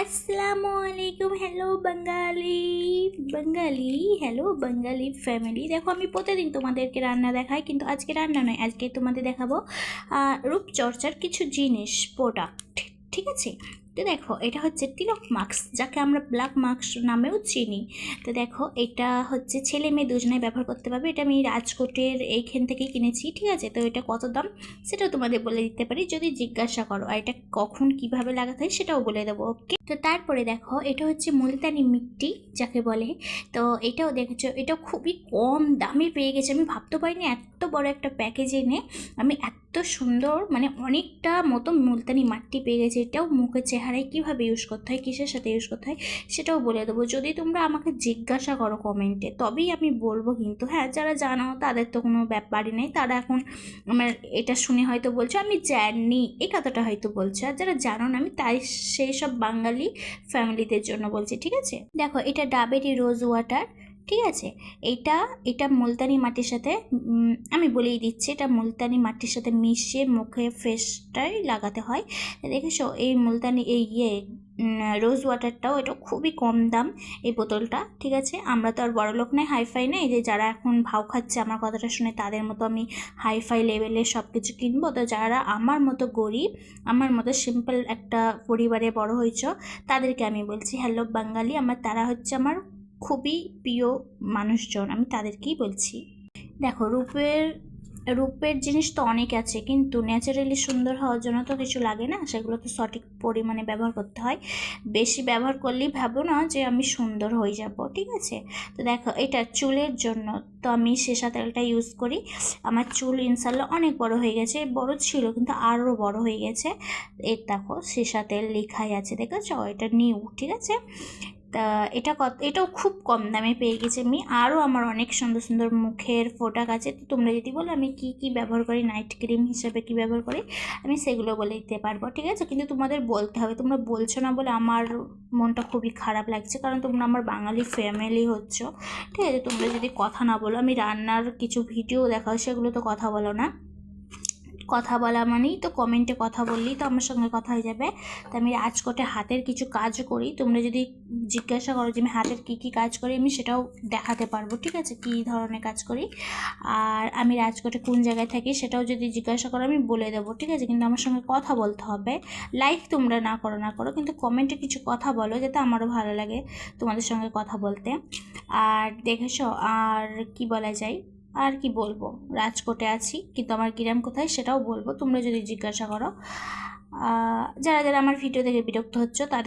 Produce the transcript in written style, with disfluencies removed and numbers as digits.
আসসালামু আলাইকুম। হ্যালো বাঙালি বাঙালি হ্যালো বাঙালি ফ্যামিলি। দেখো, আমি প্রতিদিন তোমাদেরকে রান্না দেখাই, কিন্তু আজকে রান্না নয়, আজকে তোমাদের দেখাবো রূপচর্চার কিছু জিনিস, প্রোডাক্ট। ঠিক আছে, তো দেখো, এটা হচ্ছে তিলক মাস্ক, যাকে আমরা ব্ল্যাক মাস্ক নামেও চিনি। তো দেখো, এটা হচ্ছে ছেলে মেয়ে দুজনেই ব্যবহার করতে পারবে। এটা আমি রাজকোটের এইখান থেকেই কিনেছি। ঠিক আছে, তো এটা কত দাম সেটাও তোমাদের বলে দিতে পারি যদি জিজ্ঞাসা করো, আর এটা কখন কিভাবে লাগাতে হয় সেটাও বলে দেবো। ওকে, তো তারপরে দেখো, এটা হচ্ছে মুলতানি মিট্টি যাকে বলে। তো এটাও দেখেছো, এটা খুবই কম দামে পেয়ে গেছে। আমি ভাবতে পারিনি এত বড় একটা প্যাকেজ এনে আমি এত সুন্দর, মানে অনেকটা মতো মুলতানি মাটি পেয়ে গেছে। এটাও মুখের চেহারায় কীভাবে ইউজ করতে হয়, কিসের সাথে ইউজ করতে হয় সেটাও বলে দেবো যদি তোমরা আমাকে জিজ্ঞাসা করো কমেন্টে, তবেই আমি বলবো। কিন্তু হ্যাঁ, যারা জানো তাদের তো কোনো ব্যাপারই নেই, তারা এখন আমার এটা শুনে হয়তো বলছো আমি জানি, এই কথাটা হয়তো বলছো। আর যারা জানো না, আমি তাই সেই সব বাঙালি ফ্যামিলিদের জন্য বলছি। ঠিক আছে, দেখো, এটা ডাবেরি রোজ ওয়াটার। ঠিক আছে, এটা এটা মুলতানি মাটির সাথে আমি বলেই দিচ্ছি, এটা মুলতানি মাটির সাথে মিশিয়ে মুখে ফেসটাই লাগাতে হয়। দেখেছো, এই মুলতানি এই রোজ ওয়াটারটাও, এটা খুবই কম দাম এই বোতলটা। ঠিক আছে, আমরা তো আর বড়লোক নাই, হাইফাই নেই যে যারা এখন ভাও খাচ্ছে আমার কথাটা শুনে তাদের মতো আমি হাইফাই লেভেলের সব কিছু কিনবো। তো যারা আমার মতো গরিব, আমার মতো সিম্পল একটা পরিবারে বড় হয়েছ, তাদেরকে আমি বলছি হ্যালো বাঙালি। তারা হচ্ছে আমার খুবই প্রিয় মানুষজন, আমি তাদেরকেই বলছি। দেখো, রূপের জিনিস তো অনেক আছে, কিন্তু ন্যাচারালি সুন্দর হওয়ার জন্য তো কিছু লাগে না, সেগুলো তো সঠিক পরিমাণে ব্যবহার করতে হয়। বেশি ব্যবহার করলেই ভাবো না যে আমি সুন্দর হয়ে যাব। ঠিক আছে, তো দেখো, এটা চুলের জন্য। তো আমি সেসা তেলটা ইউজ করি। আমার চুল ইনশাল্লাহ অনেক বড় হয়ে গেছে, বড় ছিল কিন্তু আরও বড় হয়ে গেছে। এর দেখো, সেসা তেল লেখাই আছে, দেখেছো, এটা নিউ। ঠিক আছে, তা এটাও খুব কম দামে পেয়ে গেছি আমি। আরও আমার অনেক সুন্দর সুন্দর মুখের প্রোডাক্ট আছে। তো তোমরা যদি বলো আমি কি কি ব্যবহার করি, নাইট ক্রিম হিসেবে কি ব্যবহার করি, আমি সেগুলো বলে দিতে পারবো। ঠিক আছে, কিন্তু তোমাদের বলতে হবে, তোমরা বলছো না বলে আমার মনটা খুবই খারাপ লাগছে, কারণ তোমরা আমার বাঙালি ফ্যামিলি হচ্ছ। ঠিক আছে, তোমরা যদি কথা না বলো, আমি রান্নার কিছু ভিডিও দেখাও, সেগুলো তো কথা বলো না। কথা বলা মানেই তো কমেন্টে কথা বললেই তো আমার সঙ্গে কথা হয়ে যাবে। তো আমি রাজকোটে হাতের কিছু কাজ করি, তোমরা যদি জিজ্ঞাসা করো যে আমি হাতের কী কী কাজ করি, আমি সেটাও দেখাতে পারবো। ঠিক আছে, কী ধরনের কাজ করি, আর আমি রাজকোটে কোন জায়গায় থাকি সেটাও যদি জিজ্ঞাসা করো আমি বলে দেবো। ঠিক আছে, কিন্তু আমার সঙ্গে কথা বলতে হবে। লাইক তোমরা না করো, কিন্তু কমেন্টে কিছু কথা বলো, যাতে আমারও ভালো লাগে তোমাদের সঙ্গে কথা বলতে। আর দেখেছো, আর কি বলা যায়, আর কি বলবো, রাজকোটে আছি, কিন্তু আমার গ্রাম কোথায় সেটাও বলবো তোমরা যদি জিজ্ঞাসা করো। যারা যারা আমার ভিডিও দেখে বিরক্ত হচ্ছ তাদের